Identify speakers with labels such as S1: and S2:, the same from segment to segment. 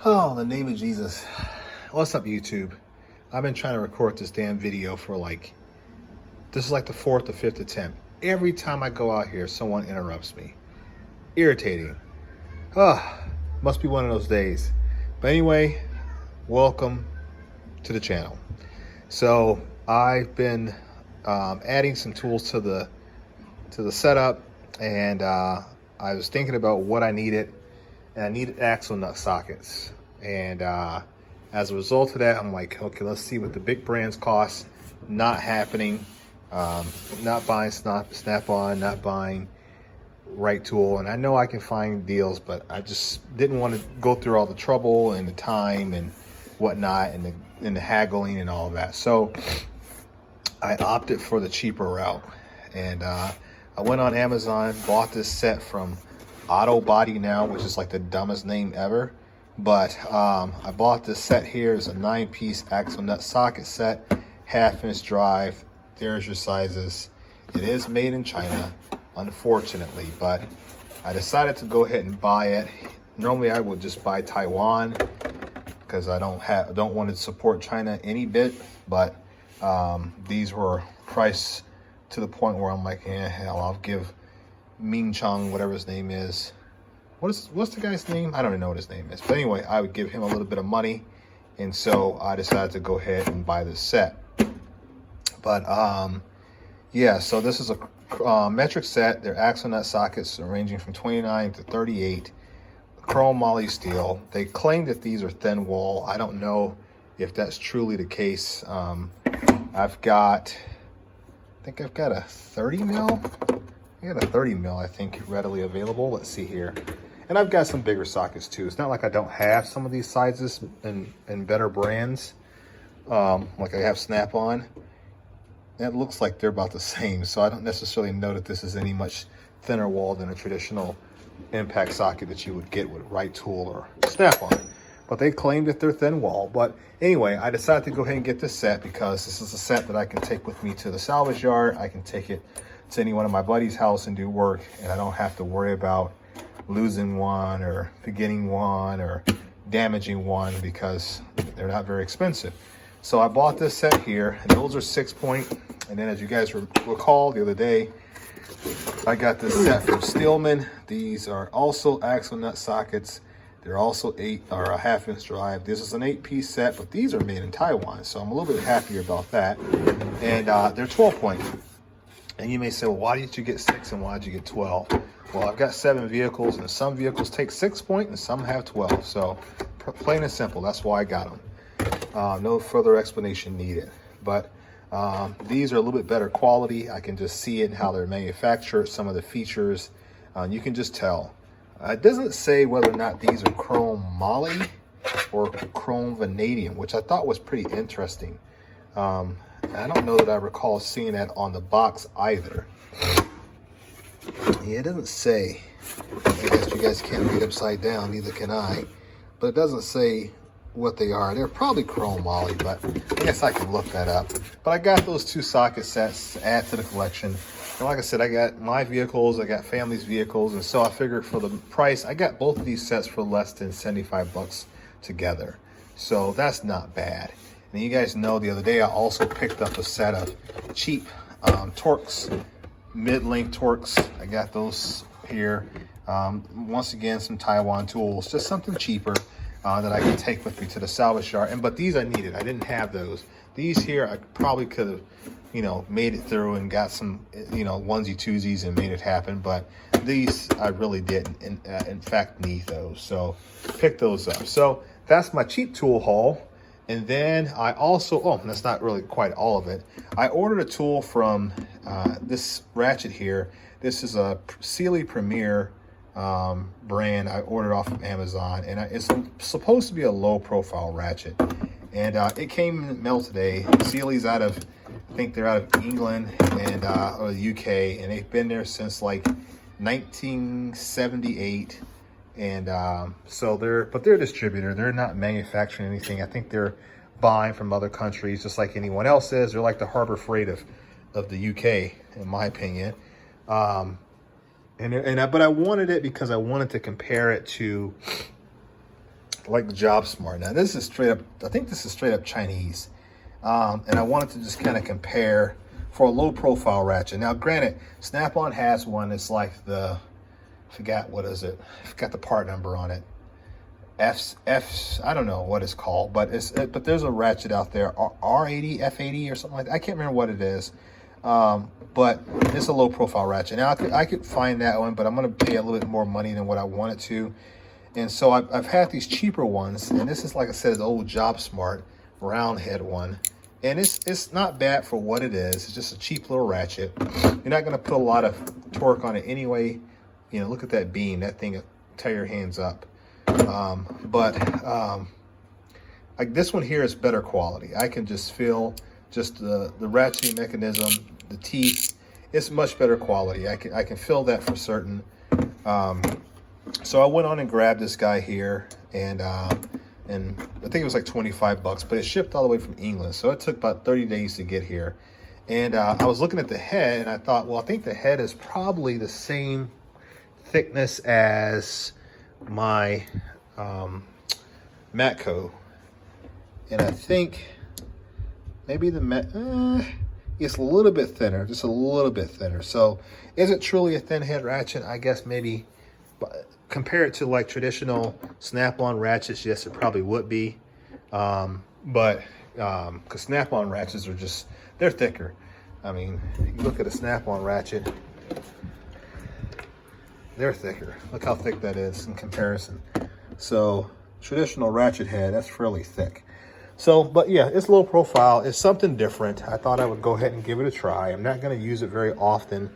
S1: Oh, in the name of Jesus. What's up, YouTube? I've been trying to record this damn video for this is like the 4th or 5th attempt. Every time I go out here, someone interrupts me. Irritating. Must be one of those days. But anyway, welcome to the channel. So I've been adding some tools to the setup, and I was thinking about what I needed. And I needed axle nut sockets, and as a result of that, I'm like, okay, let's see what the big brands cost. Not happening. Not buying Snap-on, not buying Right Tool, and I know I can find deals, but I just didn't want to go through all the trouble and the time and whatnot, and the haggling and all of that. So I opted for the cheaper route, and I went on Amazon, bought this set from Auto Body Now, which is like the dumbest name ever, but I bought this set here. It's a 9-piece axle nut socket set, 1/2-inch drive. There's your sizes. It is made in China, unfortunately, but I decided to go ahead and buy it. Normally I would just buy Taiwan because I don't want to support China any bit, but these were priced to the point where I'm like, hell, I'll give Ming Chung, whatever his name is. What's the guy's name? I don't even know what his name is. But anyway, I would give him a little bit of money, and so I decided to go ahead and buy this set. But yeah, so this is a metric set. They're axle nut sockets ranging from 29 to 38. Chrome moly steel. They claim that these are thin wall. I don't know if that's truly the case. I think I've got a 30 mil. I got a 30 mil, I think, readily available. Let's see here. And I've got some bigger sockets too. It's not like I don't have some of these sizes in better brands. Like I have Snap-on. It looks like they're about the same. So I don't necessarily know that this is any much thinner wall than a traditional impact socket that you would get with Right Tool or Snap-on. But they claim that they're thin wall. But anyway, I decided to go ahead and get this set because this is a set that I can take with me to the salvage yard. I can take it to any one of my buddy's house and do work, and I don't have to worry about losing one or forgetting one or damaging one because they're not very expensive. So I bought this set here, and those are 6-point. And then, as you guys recall, the other day I got this set from Stillman. These are also axle nut sockets. They're also a 1/2-inch drive. This is an 8-piece set, but these are made in Taiwan, so I'm a little bit happier about that. And they're 12-point. And you may say, well, why did you get 6 and why did you get 12? Well, I've got 7 vehicles, and some vehicles take 6-point and some have 12. So plain and simple, that's why I got them. No further explanation needed. But these are a little bit better quality. I can just see it in how they're manufactured, some of the features. You can just tell. It doesn't say whether or not these are chrome moly or chrome vanadium, which I thought was pretty interesting. I don't know that I recall seeing that on the box either. Yeah, it doesn't say. I guess you guys can't read upside down, neither can I. But it doesn't say what they are. They're probably chrome moly, but I guess I can look that up. But I got those 2 socket sets to add to the collection. And like I said, I got my vehicles, I got family's vehicles, and so I figured for the price, I got both of these sets for less than 75 bucks together. So that's not bad. And you guys know the other day I also picked up a set of cheap Torx, mid-length Torx. I got those here. Once again, some Taiwan tools, just something cheaper that I can take with me to the salvage yard. But these I needed. I didn't have those. These here I probably could have, made it through and got some, onesie twosies and made it happen. But these I really didn't, in fact, need those. So pick those up. So that's my cheap tool haul. And then I also, that's not really quite all of it. I ordered a tool from this Ratchet here. This is a Sealey Premier brand I ordered off of Amazon. And it's supposed to be a low profile ratchet. And it came in the mail today. Sealey's I think they're out of England and or the UK. And they've been there since like 1978. And so they're a distributor. They're not manufacturing anything. I think they're buying from other countries just like anyone else is. They're like the Harbor Freight of the UK, in my opinion. But I wanted it because I wanted to compare it to like Job Smart. Now this is straight up, I think this is straight up Chinese. And I wanted to just kind of compare for a low profile ratchet. Now granted, Snap-on has one, it's like the, I forgot what is it, I forgot the part number on it. F's, I don't know what it's called, but but there's a ratchet out there, R80, F80 or something like that. I can't remember what it is. But it's a low profile ratchet. Now I could find that one, but I'm going to pay a little bit more money than what I wanted to. And so I've had these cheaper ones, and this is, like I said, the old Job Smart round head one. And it's not bad for what it is. It's just a cheap little ratchet. You're not going to put a lot of torque on it anyway. You know, look at that beam. That thing will tear your hands up. Like this one here is better quality. I can just feel just the ratcheting mechanism, the teeth. It's much better quality. I can feel that for certain. So I went on and grabbed this guy here, and I think it was like 25 bucks, but it shipped all the way from England. So it took about 30 days to get here. And I was looking at the head, and I thought, well, I think the head is probably the same thickness as my Matco. And I think maybe the it's a little bit thinner, just a little bit thinner. So is it truly a thin head ratchet? I guess maybe. Compare it to like traditional Snap-on ratchets, yes, it probably would be. Because Snap-on ratchets are just, they're thicker. I mean, you look at a Snap-on ratchet, they're thicker. Look how thick that is in comparison. So traditional ratchet head, that's fairly thick. So, but yeah, it's low profile. It's something different. I thought I would go ahead and give it a try. I'm not going to use it very often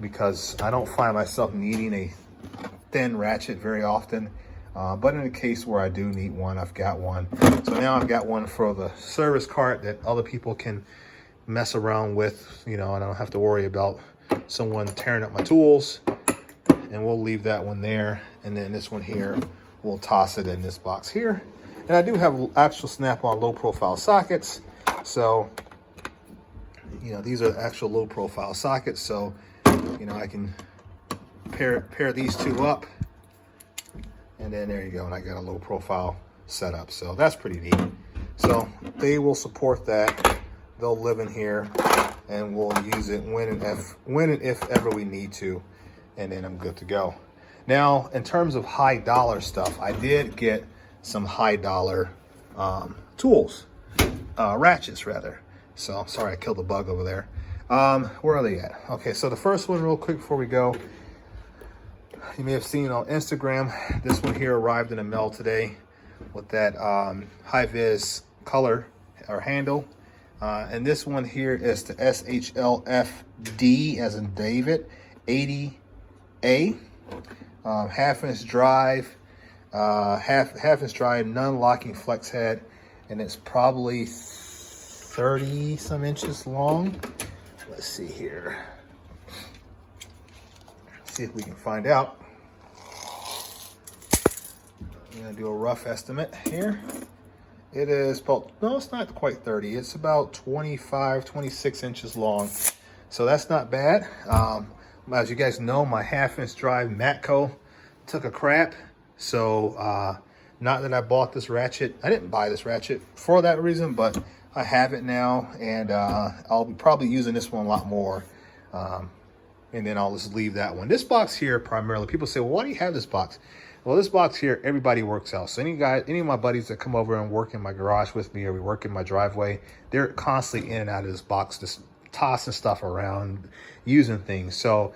S1: because I don't find myself needing a thin ratchet very often. But in the case where I do need one, I've got one. So now I've got one for the service cart that other people can mess around with, you know, and I don't have to worry about someone tearing up my tools. And we'll leave that one there. And then this one here, we'll toss it in this box here. And I do have actual Snap-on low profile sockets. So, you know, these are actual low profile sockets. So, you know, I can pair these two up. And then there you go. And I got a low profile setup. So that's pretty neat. So they will support that. They'll live in here and we'll use it when and if ever we need to. And then I'm good to go. Now, in terms of high dollar stuff, I did get some high dollar tools, ratchets rather. So sorry, I killed a bug over there. Where are they at? Okay, so the first one real quick before we go, you may have seen on Instagram, this one here arrived in the mail today with that high-vis color or handle. And this one here is the SHLFD as in David 80A, half-inch drive. Half-inch drive, non-locking flex head, and it's probably 30 some inches long. Let's see here. See if we can find out. I'm gonna do a rough estimate here. It is about, no, it's not quite 30. It's about 25, 26 inches long. So that's not bad. As you guys know, my half-inch drive Matco took a crap. So not that I bought this ratchet, I didn't buy this ratchet for that reason, but I have it now, and I'll be probably using this one a lot more, and then I'll just leave that one. This box here primarily, people say, well, why do you have this box? Well, this box here, everybody works out. So any of my buddies that come over and work in my garage with me, or we work in my driveway, they're constantly in and out of this box, just tossing stuff around, using things. So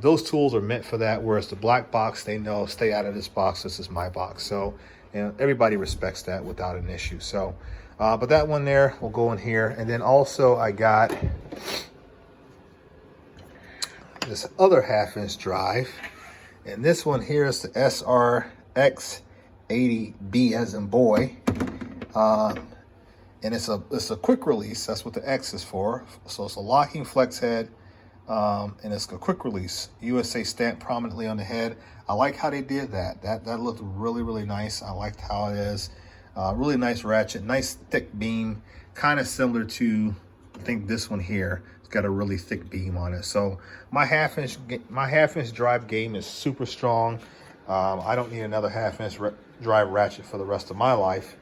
S1: those tools are meant for that, whereas the black box, they know, stay out of this box, this is my box. So, you know, everybody respects that without an issue. So, but that one there will go in here. And then also I got this other half-inch drive. And this one here is the SRX80B as in boy. And it's a quick release. That's what the X is for. So it's a locking flex head. And it's a quick release. USA stamp prominently on the head. I like how they did that. That looked really, really nice. I liked how it is. Really nice ratchet, nice thick beam, kind of similar to, I think, this one here. It's got a really thick beam on it. So my half-inch drive game is super strong. I don't need another half-inch drive ratchet for the rest of my life.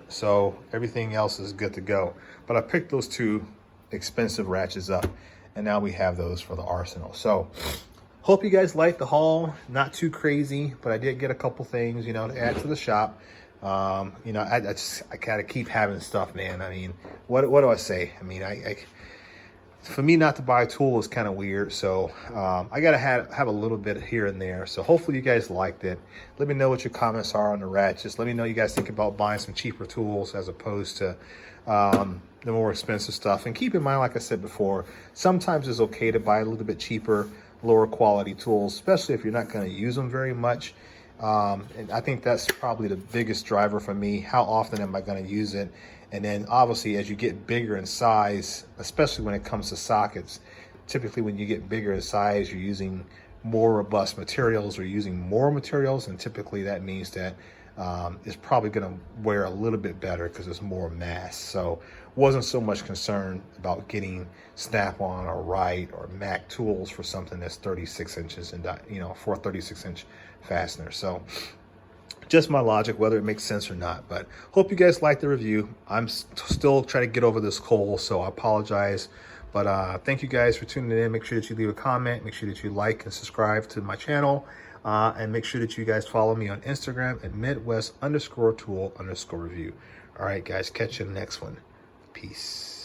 S1: So everything else is good to go. But I picked those two expensive ratchets up, and now we have those for the arsenal. So hope you guys liked the haul. Not too crazy, but I did get a couple things, you know, to add to the shop. You know, I gotta keep having stuff, man. I mean, what do I say? I mean, for me not to buy a tool is kind of weird, so I gotta have a little bit here and there. So hopefully you guys liked it. Let me know what your comments are on the ratchets. Let me know you guys think about buying some cheaper tools as opposed to the more expensive stuff. And keep in mind, like I said before, sometimes it's okay to buy a little bit cheaper, lower quality tools, especially if you're not going to use them very much. And I think that's probably the biggest driver for me. How often am I going to use it? And then obviously as you get bigger in size, especially when it comes to sockets, typically when you get bigger in size, you're using more robust materials or using more materials. And typically that means that it's probably going to wear a little bit better because it's more mass. So wasn't so much concerned about getting Snap-on or Wright or Mac tools for something that's 36 inches and, you know, for a 36-inch fastener. So just my logic, whether it makes sense or not. But hope you guys like the review. I'm still trying to get over this cold, so I apologize. But thank you guys for tuning in. Make sure that you leave a comment. Make sure that you like and subscribe to my channel. And make sure that you guys follow me on Instagram at Midwest_tool_review. All right, guys, catch you in the next one. Peace.